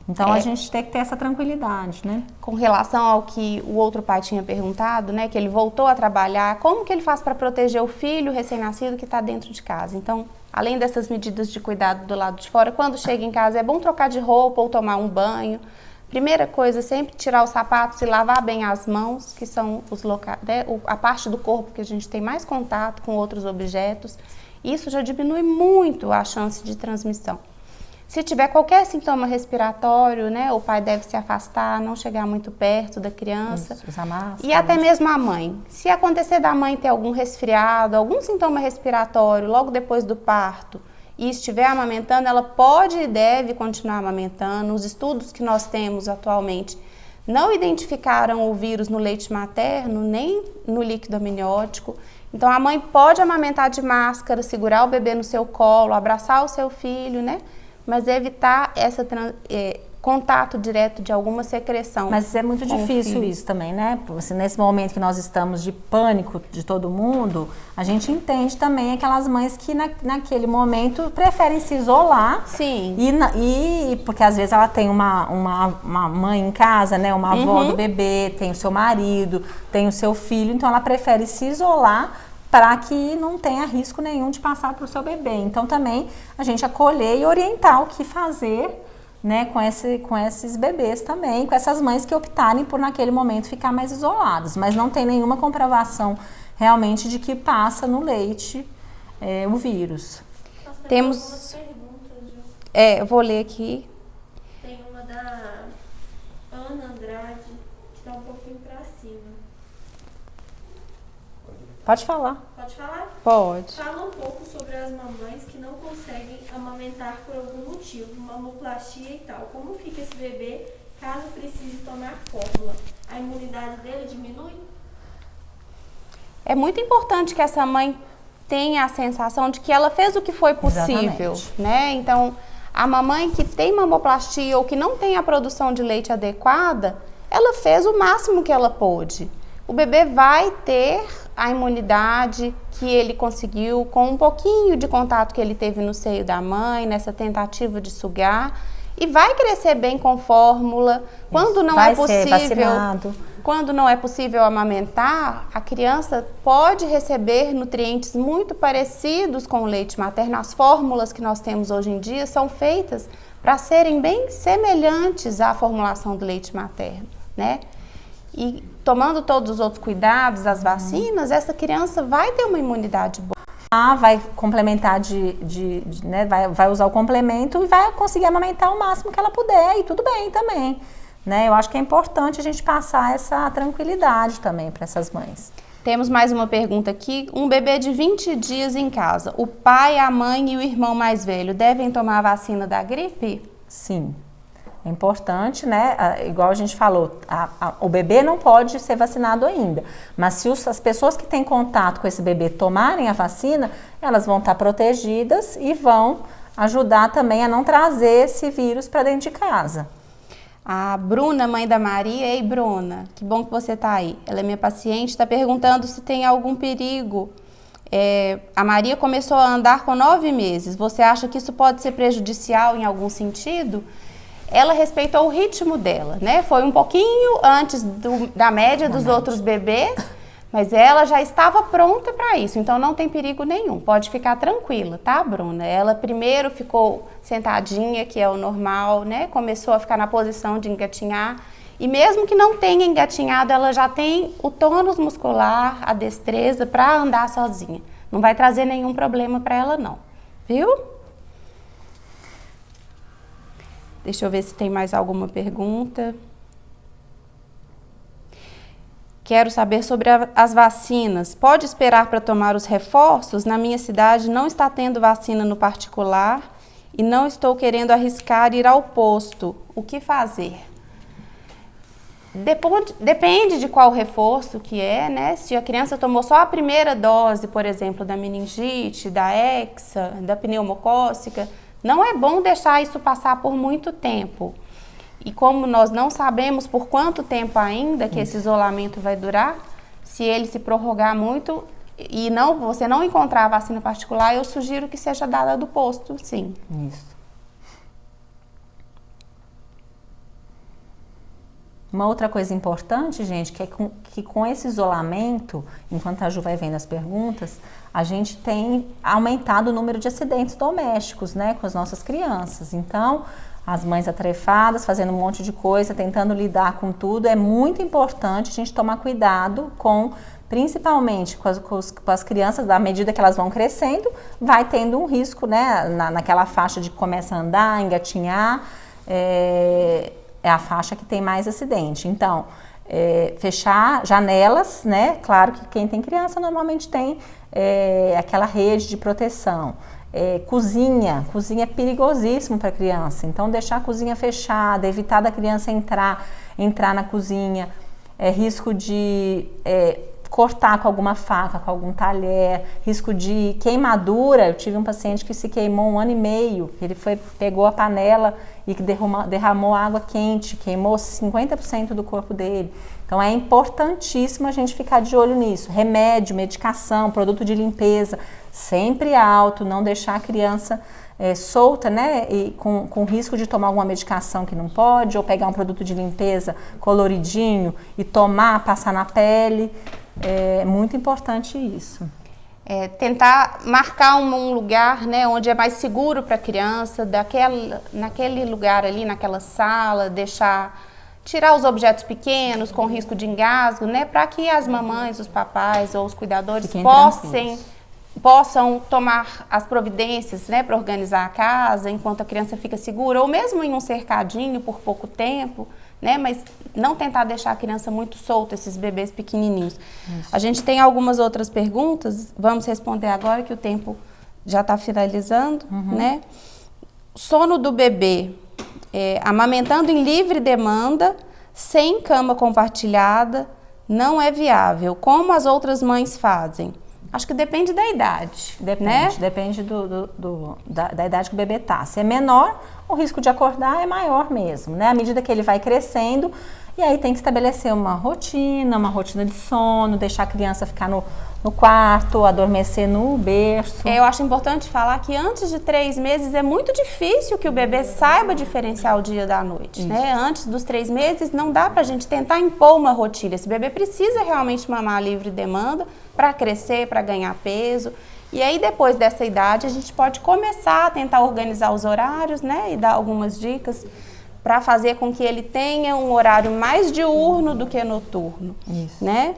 Então a gente tem que ter essa tranquilidade, né? Com relação ao que o outro pai tinha perguntado, né? Que ele voltou a trabalhar, como que ele faz para proteger o filho recém-nascido que está dentro de casa? Então, além dessas medidas de cuidado do lado de fora, quando chega em casa é bom trocar de roupa ou tomar um banho. Primeira coisa, sempre tirar os sapatos e lavar bem as mãos, que são os locais, né, a parte do corpo que a gente tem mais contato com outros objetos. Isso já diminui muito a chance de transmissão. Se tiver qualquer sintoma respiratório, né, o pai deve se afastar, não chegar muito perto da criança. Isso, usar máscara, e até mesmo a mãe. Se acontecer da mãe ter algum resfriado, algum sintoma respiratório logo depois do parto, e estiver amamentando, ela pode e deve continuar amamentando. Os estudos que nós temos atualmente não identificaram o vírus no leite materno, nem no líquido amniótico. Então, a mãe pode amamentar de máscara, segurar o bebê no seu colo, abraçar o seu filho, né? Mas evitar esse contato direto de alguma secreção. Mas é muito difícil isso também, né? Assim, nesse momento que nós estamos de pânico de todo mundo, a gente entende também aquelas mães que naquele momento preferem se isolar. Sim. E porque às vezes ela tem uma mãe em casa, né? Uma avó do bebê, tem o seu marido, tem o seu filho, então ela prefere se isolar para que não tenha risco nenhum de passar para o seu bebê. Então também a gente acolher e orientar o que fazer, né, com esses bebês também, com essas mães que optarem por naquele momento ficar mais isoladas, mas não tem nenhuma comprovação realmente de que passa no leite o vírus. Temos perguntas, Ju. eu vou ler aqui. Tem uma da Ana Andrade, que está um pouquinho para cima. Pode falar. Pode falar? Pode. Fala um pouco sobre as mamães que não conseguem amamentar por algum motivo, mamoplastia e tal. Como fica esse bebê caso precise tomar fórmula? A imunidade dele diminui? É muito importante que essa mãe tenha a sensação de que ela fez o que foi possível, né? Então, a mamãe que tem mamoplastia ou que não tem a produção de leite adequada, ela fez o máximo que ela pôde. O bebê vai ter a imunidade que ele conseguiu com um pouquinho de contato que ele teve no seio da mãe, nessa tentativa de sugar, e vai crescer bem com fórmula. Quando não é possível, ser vacinado. Quando não é possível amamentar, a criança pode receber nutrientes muito parecidos com o leite materno. As fórmulas que nós temos hoje em dia são feitas para serem bem semelhantes à formulação do leite materno, né? E tomando todos os outros cuidados, as vacinas, essa criança vai ter uma imunidade boa. Vai complementar né, vai usar o complemento e vai conseguir amamentar o máximo que ela puder, e tudo bem também. Né? Eu acho que é importante a gente passar essa tranquilidade também para essas mães. Temos mais uma pergunta aqui. Um bebê de 20 dias em casa, o pai, a mãe e o irmão mais velho devem tomar a vacina da gripe? Sim, é importante, né? Igual a gente falou, o bebê não pode ser vacinado ainda, mas se as pessoas que têm contato com esse bebê tomarem a vacina, elas vão estar protegidas e vão ajudar também a não trazer esse vírus para dentro de casa. A Bruna, mãe da Maria. Ei, Bruna, que bom que você está aí. Ela é minha paciente, está perguntando se tem algum perigo. A Maria começou a andar com 9 meses. Você acha que isso pode ser prejudicial em algum sentido? Ela respeitou o ritmo dela, né? Foi um pouquinho antes da média dos outros bebês, mas ela já estava pronta para isso, então não tem perigo nenhum. Pode ficar tranquila, tá, Bruna? Ela primeiro ficou sentadinha, que é o normal, né? Começou a ficar na posição de engatinhar. E mesmo que não tenha engatinhado, ela já tem o tônus muscular, a destreza para andar sozinha. Não vai trazer nenhum problema para ela, não. Viu? Deixa eu ver se tem mais alguma pergunta. Quero saber sobre as vacinas. Pode esperar para tomar os reforços? Na minha cidade não está tendo vacina no particular e não estou querendo arriscar ir ao posto. O que fazer? Depende de qual reforço que é, né? Se a criança tomou só a primeira dose, por exemplo, da meningite, da hexa, da pneumocócica, não é bom deixar isso passar por muito tempo. E como nós não sabemos por quanto tempo ainda que esse isolamento vai durar, se ele se prorrogar muito e você não encontrar a vacina particular, eu sugiro que seja dada do posto, sim. Isso. Uma outra coisa importante, gente, que é que com esse isolamento, enquanto a Ju vai vendo as perguntas, a gente tem aumentado o número de acidentes domésticos, né, com as nossas crianças. Então, as mães atarefadas, fazendo um monte de coisa, tentando lidar com tudo, é muito importante a gente tomar cuidado principalmente com as crianças, à medida que elas vão crescendo, vai tendo um risco, né, naquela faixa de que começa a andar, engatinhar, é a faixa que tem mais acidente. Então, fechar janelas, né, claro que quem tem criança normalmente tem aquela rede de proteção. Cozinha é perigosíssimo para a criança, então deixar a cozinha fechada, evitar da criança entrar na cozinha, risco de cortar com alguma faca, com algum talher, risco de queimadura. Eu tive um paciente que se queimou 1 ano e meio, ele pegou a panela e que derramou água quente, queimou 50% do corpo dele. Então é importantíssimo a gente ficar de olho nisso. Remédio, medicação, produto de limpeza, sempre alto, não deixar a criança solta, né, e com risco de tomar alguma medicação que não pode, ou pegar um produto de limpeza coloridinho e passar na pele. É muito importante isso. Tentar marcar um lugar, né, onde é mais seguro para a criança, naquele lugar ali, naquela sala, tirar os objetos pequenos com risco de engasgo, né, para que as mamães, os papais ou os cuidadores possam tomar as providências, né, para organizar a casa enquanto a criança fica segura, ou mesmo em um cercadinho por pouco tempo, né, mas não tentar deixar a criança muito solta, esses bebês pequenininhos. Isso. A gente tem algumas outras perguntas, vamos responder agora que o tempo já está finalizando, né? Sono do bebê, amamentando em livre demanda, sem cama compartilhada, não é viável. Como as outras mães fazem? Acho que depende da idade. Depende da idade que o bebê tá. Se é menor, o risco de acordar é maior mesmo, né? À medida que ele vai crescendo, E aí tem que estabelecer uma rotina de sono, deixar a criança ficar no quarto, adormecer no berço. Eu acho importante falar que antes de 3 meses é muito difícil que o bebê saiba diferenciar o dia da noite, né? Antes dos 3 meses não dá pra gente tentar impor uma rotina. Esse bebê precisa realmente mamar livre demanda para crescer, para ganhar peso. E aí depois dessa idade a gente pode começar a tentar organizar os horários, né? E dar algumas dicas para fazer com que ele tenha um horário mais diurno do que noturno, né?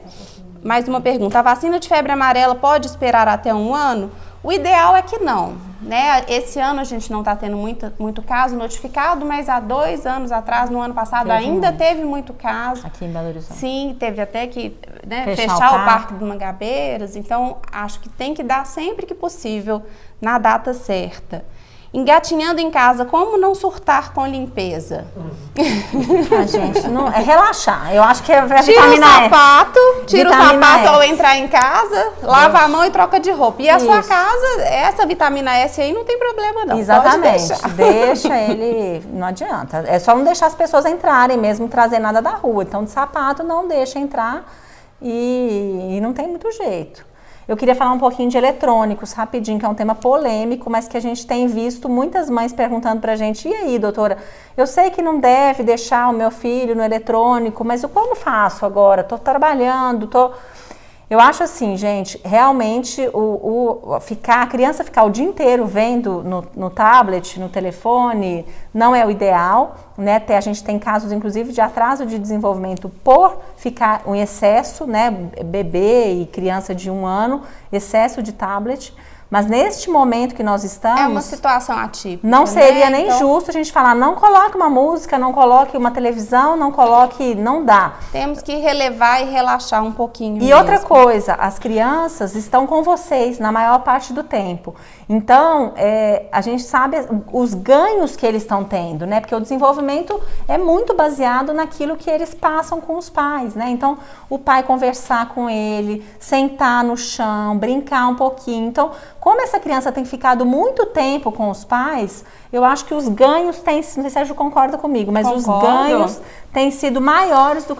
Mais uma pergunta, a vacina de febre amarela pode esperar até 1 ano? O ideal é que não, né? Esse ano a gente não está tendo muito caso notificado, mas há 2 anos atrás, no ano passado, teve muito caso. Aqui em Belo Horizonte. Sim, teve até que, né, fechar o Parque do Mangabeiras, então acho que tem que dar sempre que possível, na data certa. Engatinhando em casa, como não surtar com limpeza? Gente, não, é relaxar. Eu acho que é tira o sapato ao entrar em casa, lava a mão e troca de roupa. E a sua casa, essa vitamina S aí não tem problema não. Exatamente. Deixa ele, não adianta. É só não deixar as pessoas entrarem mesmo, trazer nada da rua. Então, de sapato não deixa entrar e não tem muito jeito. Eu queria falar um pouquinho de eletrônicos, rapidinho, que é um tema polêmico, mas que a gente tem visto muitas mães perguntando pra gente, e aí, doutora, eu sei que não deve deixar o meu filho no eletrônico, mas como faço agora? Tô trabalhando, Eu acho assim, gente, realmente a criança ficar o dia inteiro vendo no tablet, no telefone, não é o ideal, né? A gente tem casos, inclusive, de atraso de desenvolvimento por ficar um excesso, né? Bebê e criança de 1 ano, excesso de tablet. Mas neste momento que nós estamos... É uma situação atípica, não seria nem então, justo a gente falar, não coloque uma música, não coloque uma televisão, não dá. Temos que relevar e relaxar um pouquinho. E outra coisa, as crianças estão com vocês na maior parte do tempo. Então, a gente sabe os ganhos que eles estão tendo, né? Porque o desenvolvimento é muito baseado naquilo que eles passam com os pais, né? Então, o pai conversar com ele, sentar no chão, brincar um pouquinho. Então, como essa criança tem ficado muito tempo com os pais, eu acho que os ganhos têm, não sei se o Sérgio concorda comigo, mas os ganhos têm sido maiores do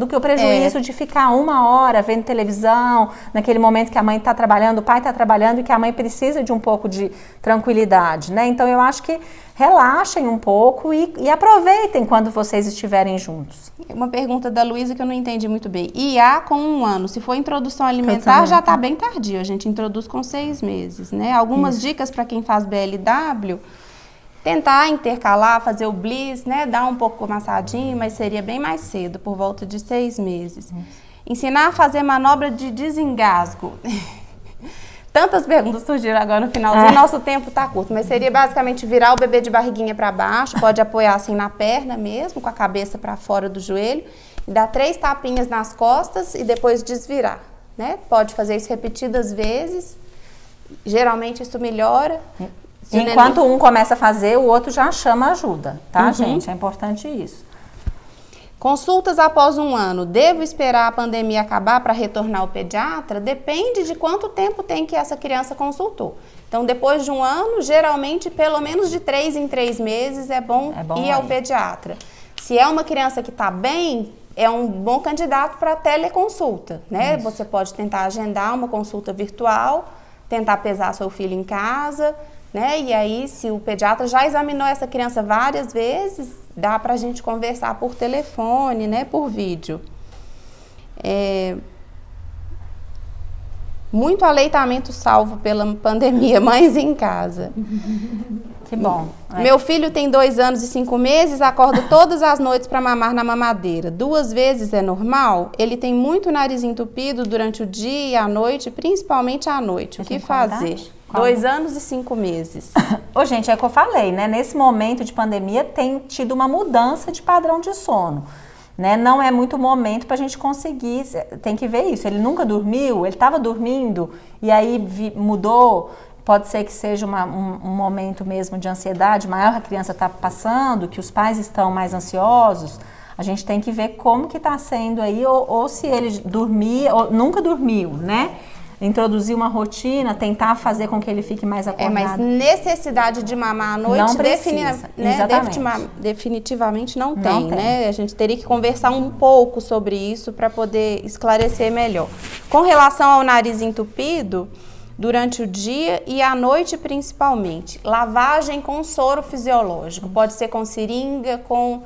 que o prejuízo de ficar 1 hora vendo televisão, naquele momento que a mãe está trabalhando, o pai está trabalhando e que a mãe precisa de um pouco de tranquilidade, né? Então eu acho que relaxem um pouco e aproveitem quando vocês estiverem juntos. Uma pergunta da Luísa que eu não entendi muito bem. IA com 1 ano, se for introdução alimentar, já está bem tardio, a gente introduz com 6 meses, né? Algumas dicas para quem faz BLW, tentar intercalar, fazer o bliss, né? Dar um pouco amassadinho, mas seria bem mais cedo, por volta de 6 meses. Ensinar a fazer manobra de desengasgo. Tantas perguntas surgiram agora no finalzinho, nosso tempo está curto, mas seria basicamente virar o bebê de barriguinha para baixo, pode apoiar assim na perna mesmo, com a cabeça para fora do joelho, e dar 3 tapinhas nas costas e depois desvirar, né? Pode fazer isso repetidas vezes, geralmente isso melhora. Enquanto um começa a fazer, o outro já chama ajuda, tá, gente? É importante isso. Consultas após 1 ano. Devo esperar a pandemia acabar para retornar ao pediatra? Depende de quanto tempo tem que essa criança consultou. Então, depois de 1 ano, geralmente, pelo menos de 3 em 3 meses, é bom ir ao pediatra. Se é uma criança que está bem, é um bom candidato para teleconsulta, né? Isso. Você pode tentar agendar uma consulta virtual, tentar pesar seu filho em casa, né? E aí, se o pediatra já examinou essa criança várias vezes, dá pra gente conversar por telefone, né? Por vídeo. Muito aleitamento salvo pela pandemia, mães em casa. Que bom. Meu filho tem 2 anos e 5 meses, acorda todas as noites para mamar na mamadeira. 2 vezes é normal? Ele tem muito nariz entupido durante o dia e à noite, principalmente à noite. O que fazer? 2 anos e 5 meses. Ô, gente, é o que eu falei, né? Nesse momento de pandemia tem tido uma mudança de padrão de sono, né? Não é muito momento pra gente conseguir, tem que ver isso. Ele nunca dormiu, ele estava dormindo e aí mudou. Pode ser que seja um momento mesmo de ansiedade maior que a criança está passando, que os pais estão mais ansiosos. A gente tem que ver como que está sendo aí, ou se ele dormia, ou nunca dormiu, né? introduzir uma rotina, tentar fazer com que ele fique mais acordado. Mas necessidade de mamar à noite, não precisa, definitivamente não tem, né? A gente teria que conversar um pouco sobre isso para poder esclarecer melhor. Com relação ao nariz entupido, durante o dia e à noite principalmente, lavagem com soro fisiológico, pode ser com seringa, com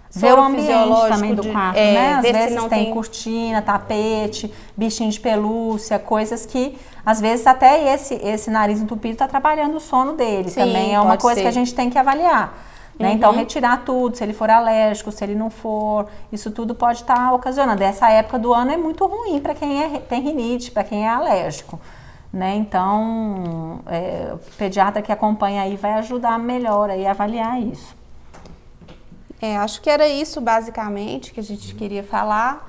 ver o ambiente também do quarto, né? Às vezes não tem cortina, tapete, bichinho de pelúcia, coisas que, às vezes, até esse nariz entupido está trabalhando o sono dele. Sim, também é uma coisa que a gente tem que avaliar. Né? Então, retirar tudo, se ele for alérgico, se ele não for, isso tudo pode estar ocasionando. Essa época do ano é muito ruim para quem tem rinite, para quem é alérgico. Né? Então, o pediatra que acompanha aí vai ajudar melhor aí a avaliar isso. Acho que era isso basicamente que a gente queria falar.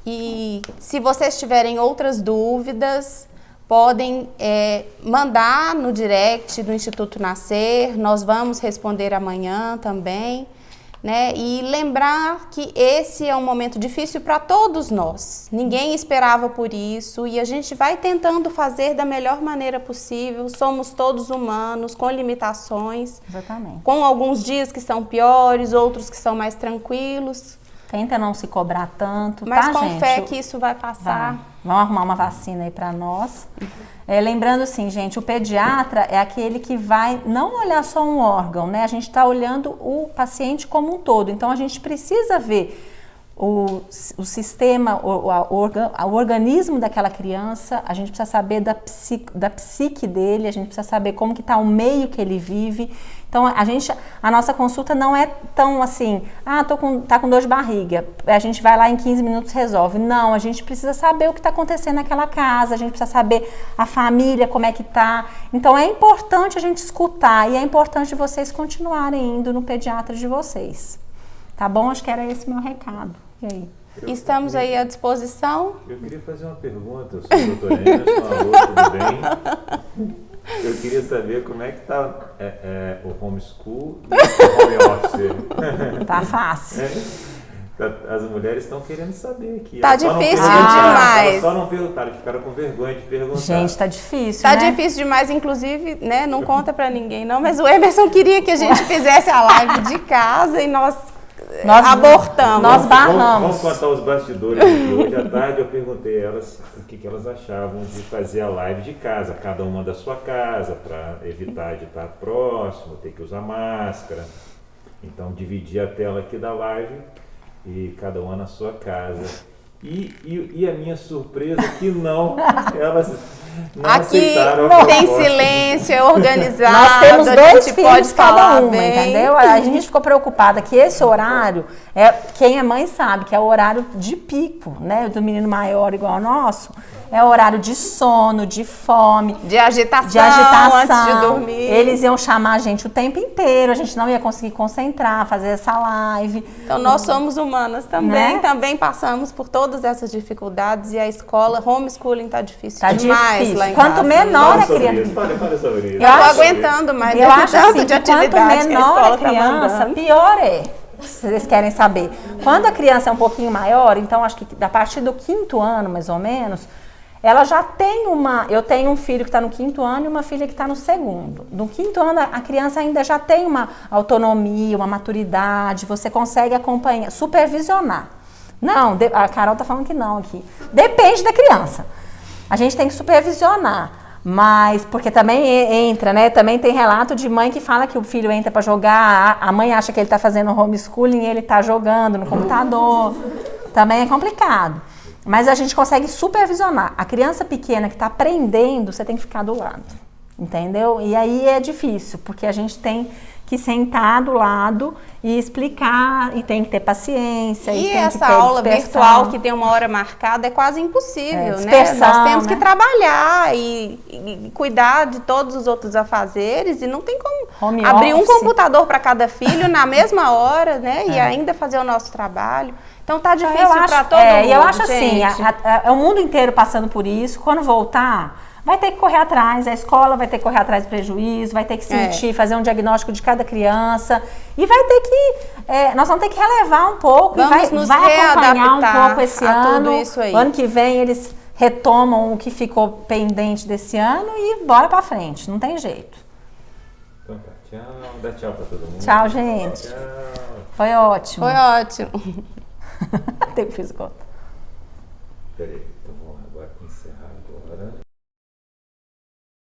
E se vocês tiverem outras dúvidas, podem mandar no direct do Instituto Nascer, nós vamos responder amanhã também, né? E lembrar que esse é um momento difícil para todos nós, ninguém esperava por isso e a gente vai tentando fazer da melhor maneira possível, somos todos humanos, com limitações, exatamente, com alguns dias que são piores, outros que são mais tranquilos. Tenta não se cobrar tanto, mas tá, com gente? fé que isso vai passar. Vamos arrumar uma vacina aí para nós. Lembrando assim, gente, o pediatra é aquele que vai não olhar só um órgão, né? A gente está olhando o paciente como um todo. Então, a gente precisa ver o sistema, o organismo daquela criança, a gente precisa saber da psique dele, a gente precisa saber como que está o meio que ele vive. Então, a nossa consulta não é tão assim, tá com dor de barriga, a gente vai lá em 15 minutos e resolve. Não, a gente precisa saber o que está acontecendo naquela casa, a gente precisa saber a família, como é que tá. Então, é importante a gente escutar e é importante vocês continuarem indo no pediatra de vocês. Tá bom? Acho que era esse meu recado. E aí? Estamos aí à disposição. Eu queria fazer uma pergunta. Eu sou a doutora Emerson, alô, tudo bem? Eu queria saber como é que está o homeschool e o home office. Tá fácil. As mulheres estão querendo saber aqui. Tá difícil demais. Elas só não perguntaram, ficaram com vergonha de perguntar. Gente, tá difícil, Tá né? difícil demais, inclusive, né? Não conta pra ninguém, não. Mas o Emerson queria que a gente fizesse a live de casa e nós abortamos. Nós barramos. Vamos contar os bastidores aqui. Hoje à tarde eu perguntei a elas o que elas achavam de fazer a live de casa, cada uma da sua casa, para evitar de estar próximo, ter que usar máscara. Então, dividi a tela aqui da live e cada uma na sua casa. E a minha surpresa que não, elas não aceitaram. Aqui tem silêncio, é organizado. Nós temos dois filhos pode cada uma, bem. entendeu? A gente ficou preocupada que esse horário, quem é mãe sabe que é o horário de pico, né? Do menino maior igual ao nosso. É o horário de sono, de fome, de agitação antes de dormir. Eles iam chamar a gente o tempo inteiro, a gente não ia conseguir concentrar, fazer essa live. Então nós somos humanas também, né? Também passamos por todas essas dificuldades e a escola, homeschooling tá difícil tá demais difícil. lá em Quanto casa. menor a criança... Fale sobre isso. Eu tô aguentando mais eu acho tanto assim, de atividade quanto menor a criança, tá pior é. Se vocês querem saber. Quando a criança é um pouquinho maior, então acho que a partir do 5º ano, mais ou menos, ela já tem eu tenho um filho que está no 5º ano e uma filha que está no 2º. No 5º ano, a criança ainda já tem uma autonomia, uma maturidade, você consegue acompanhar, supervisionar. Não, a Carol está falando que não aqui. Depende da criança. A gente tem que supervisionar. Mas, porque também entra, né? Também tem relato de mãe que fala que o filho entra para jogar, a mãe acha que ele está fazendo homeschooling e ele está jogando no computador. Também é complicado. Mas a gente consegue supervisionar. A criança pequena que está aprendendo, você tem que ficar do lado, entendeu? E aí é difícil, porque a gente tem que sentar do lado e explicar, e tem que ter paciência. E tem essa que ter aula dispersão. virtual que tem uma hora marcada é quase impossível, né? Dispersão, Nós temos que né? trabalhar e cuidar de todos os outros afazeres e não tem como Home abrir um office. computador para cada filho na mesma hora, né? E ainda fazer o nosso trabalho. Então tá difícil para todo mundo, E eu acho gente. assim, é o mundo inteiro passando por isso. Quando voltar, vai ter que correr atrás, a escola vai ter que correr atrás do prejuízo, vai ter que sentir, fazer um diagnóstico de cada criança e vai ter que, nós vamos ter que relevar um pouco Vamos e nos vai acompanhar um readaptar pouco esse a tudo ano. isso aí. Ano que vem eles retomam o que ficou pendente desse ano e bora pra frente, não tem jeito. Então tá, tchau. Dá tchau pra todo mundo. Tchau, gente. Tchau. Foi ótimo. Foi ótimo. Tempo fiz conta. Peraí.